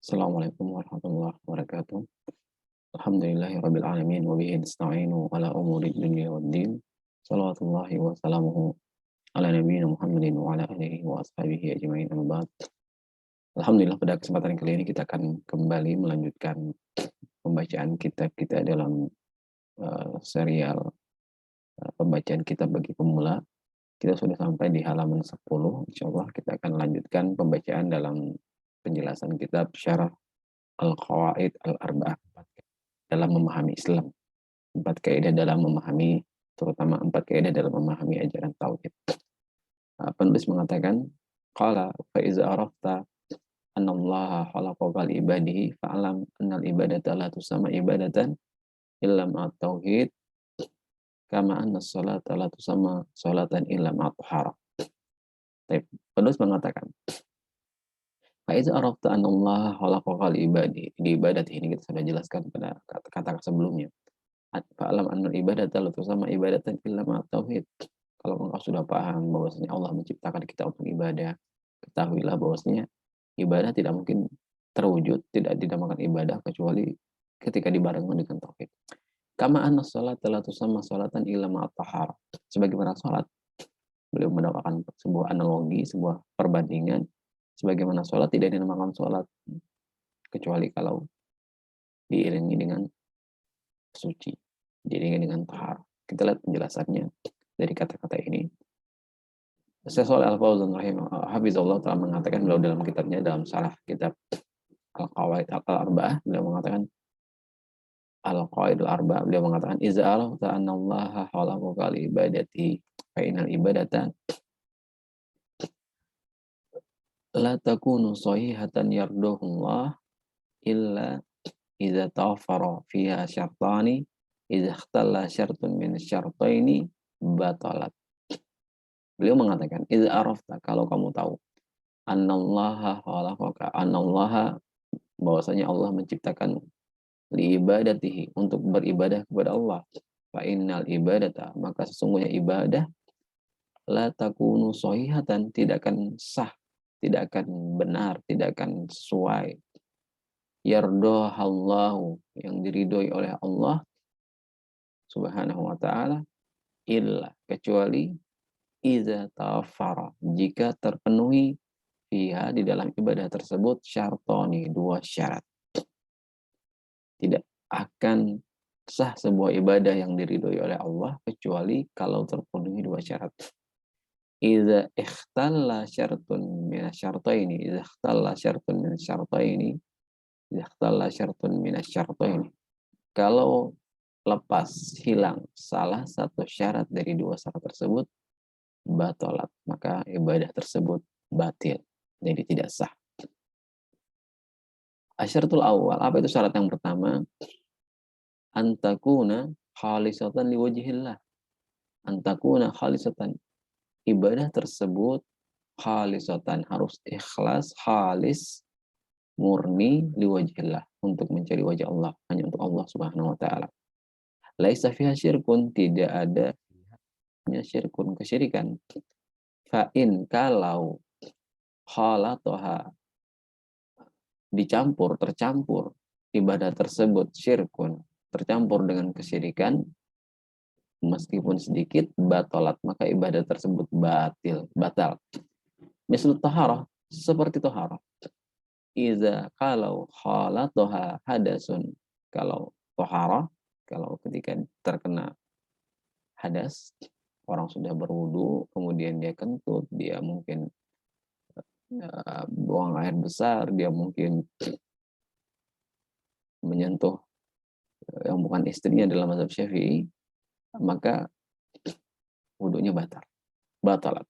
Assalamualaikum warahmatullahi wabarakatuh. Alhamdulillahirabbil alamin wa bihi nasta'inu ala umuri dunya waddin. Shalawatullahi wa salamuhu ala nabiyyina Muhammadin wa ala alihi wa ashabihi ajmain amma ba'd. Alhamdulillah pada kesempatan kali ini kita akan kembali melanjutkan pembacaan kitab kita dalam serial pembacaan kitab bagi pemula. Kita sudah sampai di halaman 10. Insyaallah kita akan lanjutkan pembacaan dalam penjelasan kitab Syarah Al-Qawaid Al-Arba'ah dalam memahami Islam. 4 kaidah dalam memahami, terutama 4 kaidah dalam memahami ajaran tauhid. Penulis mengatakan, qala fa iza arafta anna Allah khalaqa ibadihi fa'lam anna al-ibadata la tusamma ibadatan illa ma tauhid kama anna as-salata la tusamma salatan illa ma tahara. Penulis mengatakan, Faiz arafta anna Allah khalaqa ibadi. Di ibadat ini kita sudah jelaskan pada kata-kata sebelumnya. Fa'lam anna ibadata la tusamma ibadatan illa ma tauhid. Kalau engkau sudah paham bahwasanya Allah menciptakan kita untuk ibadah, ketahuilah bahwasanya ibadah tidak mungkin terwujud, tidak dinamakan ibadah kecuali ketika dibarengkan dengan tauhid. Kama anna sholata la tusamma sholatan illa ma tahara. Sebagaimana salat, beliau mendapatkan sebuah analogi, sebuah perbandingan. Sebagaimana sholat tidak dinamakan sholat kecuali kalau diiringi dengan suci, diiringi dengan tahar. Kita lihat penjelasannya dari kata-kata ini. Syekh Shalih Al-Fauzan hafizahullah telah mengatakan, beliau dalam kitabnya, dalam syarah kitab Al-Qawaid Al-Arba'ah, beliau mengatakan Al-Qawaid Al-Arba'ah, beliau mengatakan iza arafta anna Allah khalaqa li ibadati fa innal ibadata la takunu sahihatan yardahullah illa idza tawaffara fiha syartani idza ikhtalla syartun min syartaini batalat. Beliau mengatakan idza arafta, kalau kamu tahu, annallaha khalaqa, annallaha, bahwasanya Allah menciptakan li ibadatihi, untuk beribadah kepada Allah, fa innal ibadata, maka sesungguhnya ibadah, la takunu sahihatan, tidak akan sah, tidak akan benar, tidak akan sesuai, yardohallahu, yang diridhoi oleh Allah subhanahu wa ta'ala, illa, kecuali iza tawafara, jika terpenuhi fiha, di dalam ibadah tersebut, syartoni, 2 syarat. Tidak akan sah sebuah ibadah yang diridhoi oleh Allah kecuali kalau terpenuhi 2 syarat. Iza ikhtalla syartun min syartaini, iza ikhtalla syartun min syartaini, iza ikhtalla syartun min syartaini. Kalau lepas, hilang salah satu syarat dari 2 syarat tersebut, batalat, maka ibadah tersebut batil, jadi tidak sah. Asyaratul awal, apa itu syarat yang pertama? Antakuna khalisatan liwajhillah. Antakuna khalisatan, ibadah tersebut khalisatan, harus ikhlas, khalis, murni, liwajhillah, untuk mencari wajah Allah, hanya untuk Allah subhanahu wa ta'ala. Laisa fiha syirkun, tidak ada syirkun, kesyirikan. Fa'in, kalau khalatoha, dicampur, tercampur ibadah tersebut syirkun, tercampur dengan kesyirikan, meskipun sedikit, batalat, maka ibadah tersebut batal. Misal taharah, seperti taharah. Iza, kalau khalatoha hadasun, kalau taharah, kalau ketika terkena hadas, orang sudah berwudu, kemudian dia kentut, dia mungkin buang air besar, dia mungkin menyentuh yang bukan istrinya dalam mazhab Syafi'i, maka wudunya batalat.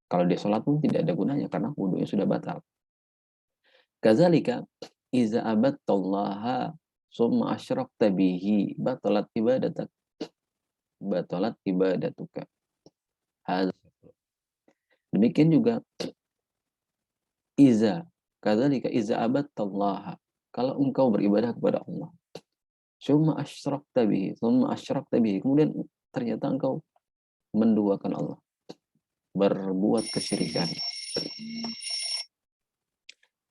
Kalau dia sholat pun tidak ada gunanya karena wudunya sudah batal. Kazalika iza abattallaha summa asyrakta bihi batalat ibadatuka. Demikian juga kadzalika iza abattallaha, kalau engkau beribadah kepada Allah, summa asyrakta bihi, kemudian ternyata engkau menduakan Allah, berbuat kesyirikan,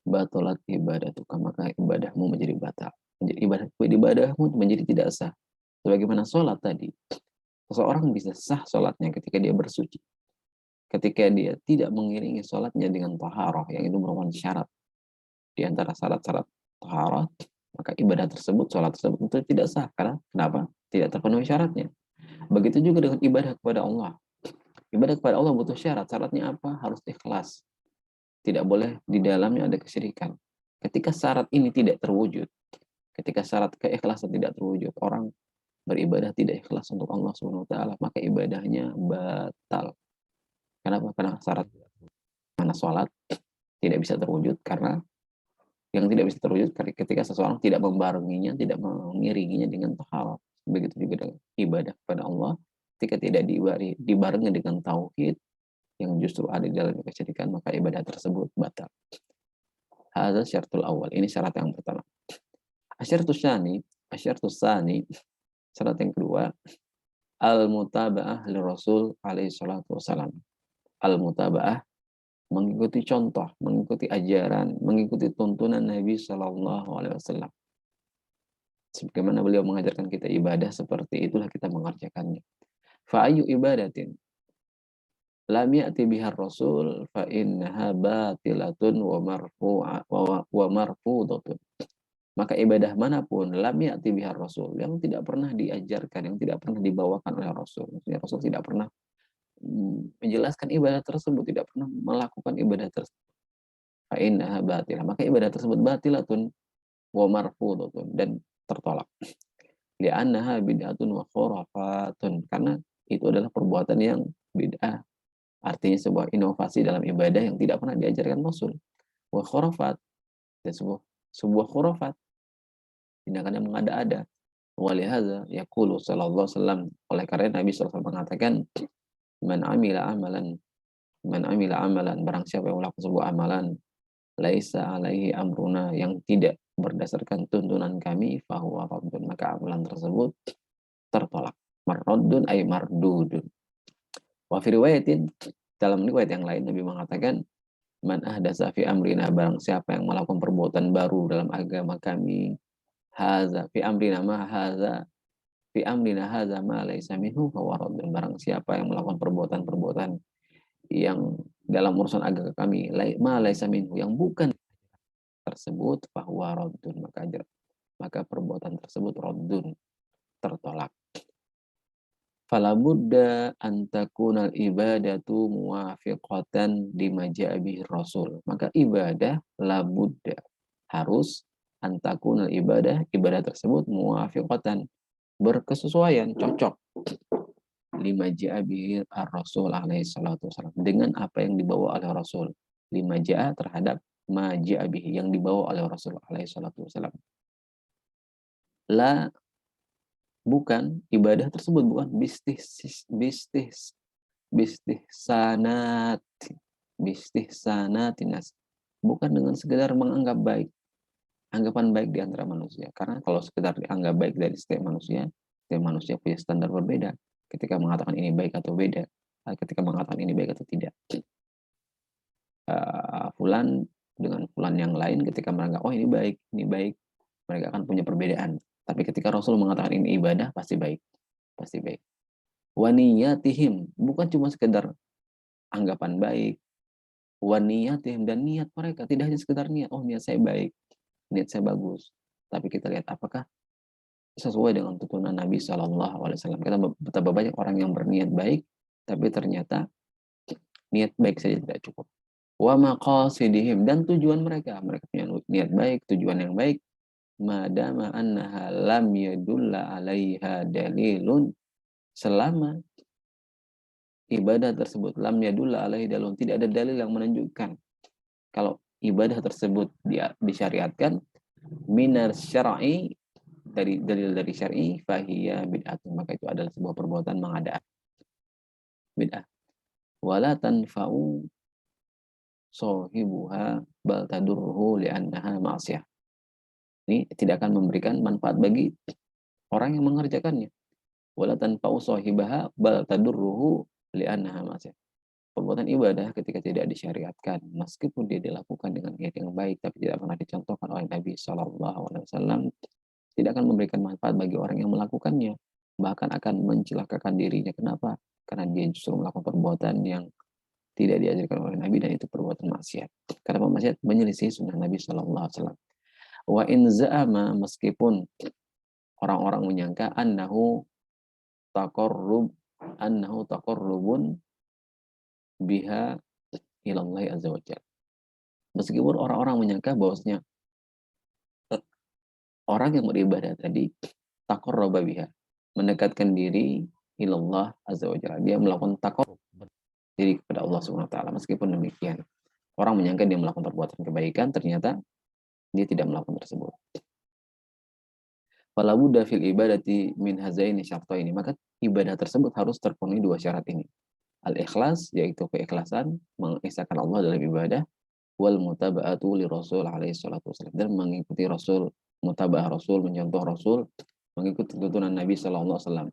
batalat ibadatuka, maka ibadahmu menjadi batal. Ibadahmu menjadi tidak sah. Sebagaimana sholat tadi, seseorang bisa sah sholatnya ketika dia bersuci. Ketika dia tidak mengiringi sholatnya dengan taharah, yang itu merupakan syarat. Di antara syarat-syarat taharah, maka ibadah tersebut, sholat tersebut itu tidak sah. Karena kenapa? Tidak terpenuhi syaratnya. Begitu juga dengan ibadah kepada Allah. Ibadah kepada Allah butuh syarat. Syaratnya apa? Harus ikhlas. Tidak boleh di dalamnya ada kesyirikan. Ketika syarat ini tidak terwujud, ketika syarat keikhlasan tidak terwujud, orang beribadah tidak ikhlas untuk Allah Subhanahu wa taala, maka ibadahnya batal. Kenapa? Karena syarat mana sholat tidak bisa terwujud, karena yang tidak bisa terwujud ketika seseorang tidak membarenginya, tidak mengiringinya dengan taharah. Begitu juga dengan ibadah kepada Allah, ketika tidak dibarengi dengan tauhid yang justru ada di dalam kesyirikan, maka ibadah tersebut batal. Hadza syaratul awal. Ini syarat yang pertama. Asyaratus tsani, syarat yang kedua, al-mutaba'ah li Rasul alaihi salatu wasalam. Al-mutaba'ah, mengikuti contoh, mengikuti ajaran, mengikuti tuntunan Nabi Shallallahu Alaihi Wasallam. Sebagaimana beliau mengajarkan kita ibadah, seperti itulah kita mengerjakannya. Fa'ayu ibadatin lam ya'ti bihar rasul fa innaha batilatun wa marfudatun. Maka ibadah manapun lam ya'ti bihar rasul, yang tidak pernah diajarkan, yang tidak pernah dibawakan oleh Rasul. Maksudnya Rasul tidak pernah menjelaskan ibadah tersebut, tidak pernah melakukan ibadah tersebut. Fa innaha batilah, maka ibadah tersebut batilatun wa marfudatun, dan tertolak. Li'annaha bid'atun wa khurafatun, karena itu adalah perbuatan yang bid'ah. Artinya sebuah inovasi dalam ibadah yang tidak pernah diajarkan Rasul. Wa khurafat, dan sebuah khurafat, tindakan yang mengada-ada. Walihada yaqulu sallallahu alaihi wasallam, oleh karena Nabi sallallahu alaihi wasallam mengatakan, man amila amalan, barang siapa yang melakukan sebuah amalan, laisa alaihi amruna, yang tidak berdasarkan tuntunan kami, fahuwa raddun, maka amalan tersebut tertolak. Marraddun ay mardudun. Wa fi riwayatin, dalam riwayat yang lain Nabi mengatakan, man ahdasa fi amrina, barang siapa yang melakukan perbuatan baru dalam agama kami, haza fi amrina ma haza fi amrina haza ma laisa minhu fahuwa raddun, barang siapa yang melakukan perbuatan-perbuatan yang dalam urusan agama kami, ma laisa minhu, yang bukan tersebut, fahuwa raddun, maka perbuatan tersebut raddun, tertolak. Fala budda an takunal ibadatu muwafiqatan lima ja'a bihi Rasul. Maka ibadah la budda, harus an takunal ibadah tersebut muwafiqatan, berkesesuaian, cocok, lima ja'a bihi Rasul alaihi salatu wasallam, dengan apa yang dibawa oleh Rasul. Lima ja'a terhadap ma ja'a bihi, yang dibawa oleh Rasul alaihi salatu wasallam. La, bukan, ibadah tersebut bukan bistihsanatinas, bukan dengan sekedar menganggap baik, anggapan baik di antara manusia. Karena kalau sekedar dianggap baik dari setiap manusia punya standar berbeda ketika mengatakan ini baik atau beda, ketika mengatakan ini baik atau tidak. Fulan dengan fulan yang lain, ketika menganggap oh ini baik, mereka akan punya perbedaan. Tapi ketika Rasul mengatakan ini ibadah, pasti baik. Waniyatihim, bukan cuma sekedar anggapan baik. Waniyatihim, dan niat mereka, tidak hanya sekedar niat, oh niat saya baik, niat saya bagus. Tapi kita lihat apakah sesuai dengan tuntunan Nabi Shallallahu Alaihi Wasallam. Kita betapa banyak orang yang berniat baik, tapi ternyata niat baik saja tidak cukup. Wa maqasidihim, dan tujuan mereka punya niat baik, tujuan yang baik, madama annaha lam yadulla alaiha dalilun, selama ibadah tersebut lam yadulla alaihi dalilun, tidak ada dalil yang menunjukkan kalau ibadah tersebut disyariatkan, minar syar'i, dari dalil dari syar'i, fahiya bid'atun, maka itu adalah sebuah perbuatan mengada, bid'ah. Wala tanfa'u sahibuha bal tadurruhu li'annaha ma'siyah. Ini tidak akan memberikan manfaat bagi orang yang mengerjakannya. Wala tanfa'u sahibaha bal tadurruhu li'annaha ma'siyah. perbuatan ibadah ketika tidak disyariatkan, meskipun dia dilakukan dengan niat yang baik, tapi tidak pernah dicontohkan oleh Nabi Shallallahu Alaihi Wasallam, tidak akan memberikan manfaat bagi orang yang melakukannya, bahkan akan mencelakakan dirinya. Kenapa? Karena dia justru melakukan perbuatan yang tidak diajarkan oleh Nabi, dan itu perbuatan maksiat. Karena maksiat menyelisih sunnah Nabi Shallallahu Alaihi Wasallam. Wa in za'ama, meskipun orang-orang menyangka taqarrub annahu taqarrubun biha ilallahi azza wajalla. Meskipun orang-orang menyangka bahwasanya orang yang beribadah tadi taqarraba biha, mendekatkan diri ilallah azza wajalla. Dia melakukan taqarrub diri kepada Allah Subhanahu wa taala. Meskipun demikian, orang menyangka dia melakukan perbuatan kebaikan, ternyata dia tidak melakukan tersebut. Fala budda fil ibadati min hazaini syartaini, maka ibadah tersebut harus terpenuhi dua syarat ini. Al-ikhlas, yaitu keikhlasan, mengesahkan Allah dalam ibadah, wal mutaba'atu li Rasul alaihi salatu wasallam, dan mengikuti Rasul, mutaba'ah Rasul, mencontoh Rasul, mengikuti tuntunan Nabi sallallahu alaihi wasallam.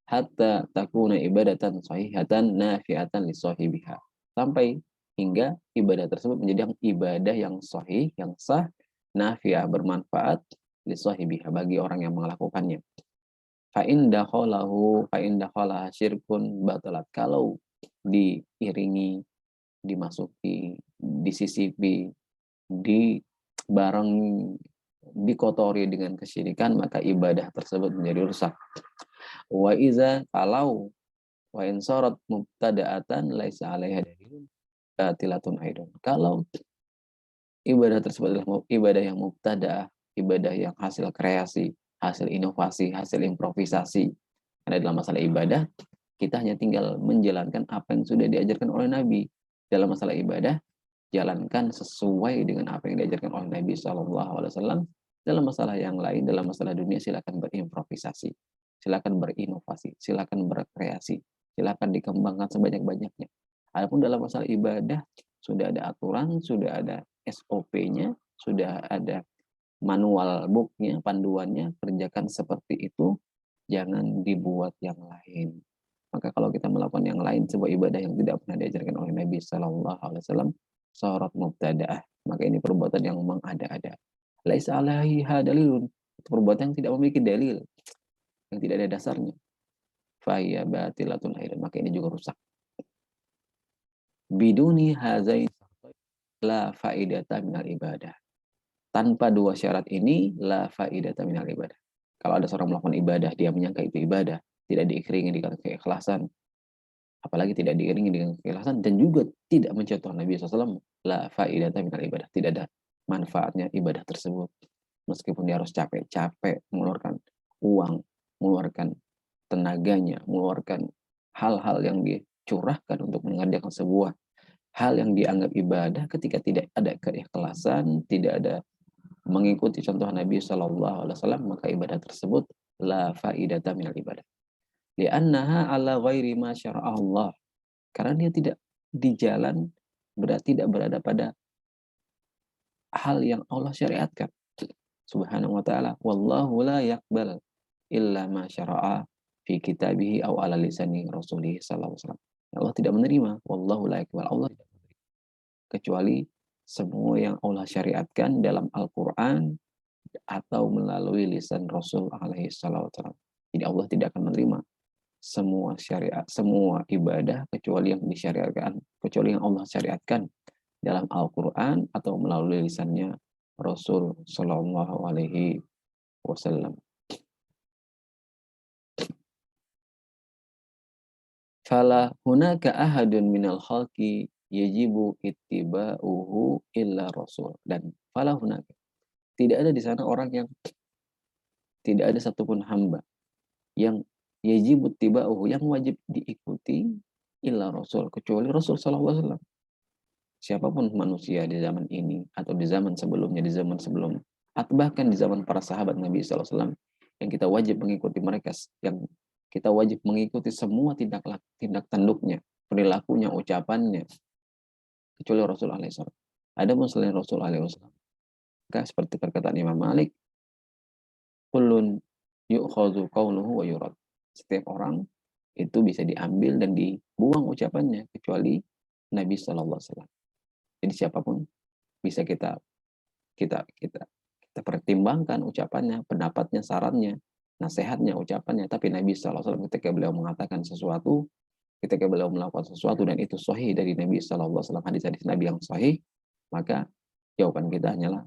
Hatta takuna ibadatan sahihatan nafi'atan li sahibiha. Sampai hingga ibadah tersebut menjadi ibadah yang sahih, yang sah, nafi'ah, bermanfaat, li sahibiha, bagi orang yang melakukannya. Fa in dakhala syirkun batalat, kalau diiringi, dimasuki, disisipi, di bareng, dikotori dengan kesyirikan, maka ibadah tersebut menjadi rusak. Wa iza, kalau wa in sarat mubtada'atan laisa 'alaiha dalilun batilatun aidon. Kalau ibadah tersebut adalah ibadah yang mubtada'ah, ibadah yang hasil kreasi, hasil inovasi, hasil improvisasi. Karena dalam masalah ibadah, kita hanya tinggal menjalankan apa yang sudah diajarkan oleh Nabi. Dalam masalah ibadah, jalankan sesuai dengan apa yang diajarkan oleh Nabi Shallallahu Alaihi Wasallam. Dalam masalah yang lain, dalam masalah dunia, silakan berimprovisasi, silakan berinovasi, silakan berkreasi, silakan dikembangkan sebanyak-banyaknya. Adapun dalam masalah ibadah, sudah ada aturan, sudah ada SOP-nya, sudah ada manual book-nya, panduannya, kerjakan seperti itu, jangan dibuat yang lain. Maka kalau kita melakukan yang lain, sebuah ibadah yang tidak pernah diajarkan oleh Nabi Shallallahu Alaihi Wasallam, sorot mubtadaah, maka ini perbuatan yang mengada-ada. Laisa alaiha dalilun, perbuatan yang tidak memiliki dalil, yang tidak ada dasarnya. Faya batilatun aidan, maka ini juga rusak. Biduni hazain la faidata minal ibadah. Tanpa dua syarat ini, la faidata minal ibadah. Kalau ada seorang melakukan ibadah, dia menyangka itu ibadah, tidak diiringi dengan keikhlasan, apalagi tidak diiringi dengan keikhlasan, dan juga tidak mencontoh Nabi SAW, la faidata minal ibadah. Tidak ada manfaatnya ibadah tersebut. Meskipun dia harus capek-capek, mengeluarkan uang, mengeluarkan tenaganya, mengeluarkan hal-hal yang dicurahkan untuk mengerjakan sebuah hal yang dianggap ibadah, ketika tidak ada keikhlasan, tidak ada mengikuti contoh Nabi Shallallahu Alaihi Wasallam, maka ibadah tersebut la faidata minal ibadah. Li'annaha ala ghairi ma syara'a Allah. Karena dia tidak di jalan, berarti tidak berada pada hal yang Allah syariatkan. Subhanahu wa ta'ala. Wallahu la yaqbal illa ma syara'a fi kitabihi aw ala lisani rasulih sallallahu alaihi wasallam. Allah tidak menerima. Wallahu la yaqbal. Allah tidak menerima kecuali semua yang Allah syariatkan dalam Al-Quran atau melalui lisan Rasul alaihi wasallam. Jadi Allah tidak akan menerima semua syariat, semua ibadah kecuali yang disyariatkan, kecuali yang Allah syariatkan dalam Al-Quran atau melalui lisannya Rasul Sallallahu Alaihi Wasallam. Fala hunaka ahadun minal khalqi yajibu ittiba'uhu illa Rasul. Dan fala hunaka, tidak ada di sana orang yang, tidak ada satupun hamba yang yajibu ittiba'uhu, yang wajib diikuti, illa Rasul, kecuali Rasul Sallallahu Alaihi Wasallam. Siapapun manusia di zaman ini atau di zaman sebelumnya, di zaman sebelumnya, atau bahkan di zaman para sahabat Nabi SAW, yang kita wajib mengikuti mereka, yang kita wajib mengikuti semua tindak tanduknya, perilakunya, ucapannya, kecuali Rasul alaihissalam. Ada selain Rasul alaihissalam, maka seperti perkataan Imam Malik, kullun yu'khadhu qawluhu wa yurad. Setiap orang itu bisa diambil dan dibuang ucapannya, kecuali Nabi Shallallahu Alaihi Wasallam. Jadi siapapun bisa kita pertimbangkan ucapannya, pendapatnya, sarannya, nasihatnya, ucapannya. Tapi Nabi Shallallahu Alaihi Wasallam ketika beliau mengatakan sesuatu, ketika beliau melakukan sesuatu dan itu sahih dari Nabi Shallallahu Alaihi Wasallam, hadis-hadis Nabi yang sahih, maka jawaban kita hanyalah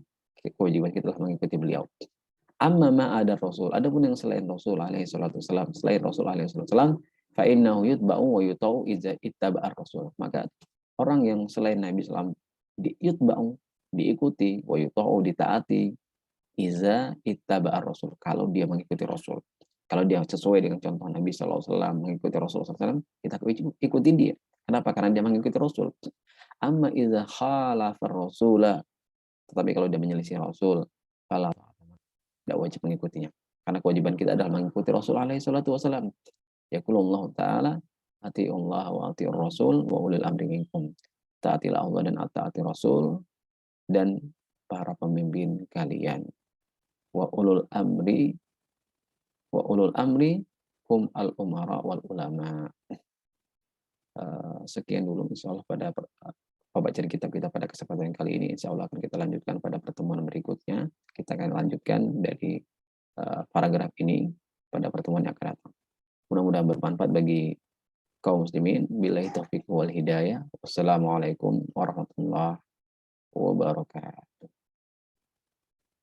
kewajiban kita mengikuti beliau. Amma ma ada Rasul, adapun yang selain Rasul alaihi salatu wasallam, selain Rasul alaihi salatu wasallam, fa innahu yutba'u wa yutau idza ittaba'ar Rasul. Maka orang yang selain Nabi sallam yutba'u, diikuti, wa yutau, ditaati, iza ittaba'ar Rasul, kalau dia mengikuti Rasul. Kalau dia sesuai dengan contoh Nabi sallallahu alaihi wasallam, mengikuti Rasul sallallahu alaihi wasallam, kita ikuti dia. Kenapa? Karena dia mengikuti Rasul. Amma idza khalafa Rasula, tetapi kalau dia menyelisih Rasul, fala, tidak wajib mengikutinya. Karena kewajiban kita adalah mengikuti Rasul alaihi salatu wasallam. Yaqulullah ta'ala, ati'ullah wa ati'ur rasul wa ulil amri minkum. Taatilah Allah dan taati Rasul dan para pemimpin kalian. Wa ulul amri hum al umara wal ulama. Sekian dulu insyaallah pada pembacaan kitab kita pada kesempatan kali ini. Insyaallah akan kita lanjutkan pada pertemuan berikutnya. Kita akan lanjutkan dari paragraf ini pada pertemuan yang akan datang. Mudah-mudahan bermanfaat bagi kaum muslimin. Billahi taufiq wal hidayah. Wassalamualaikum warahmatullahi wabarakatuh.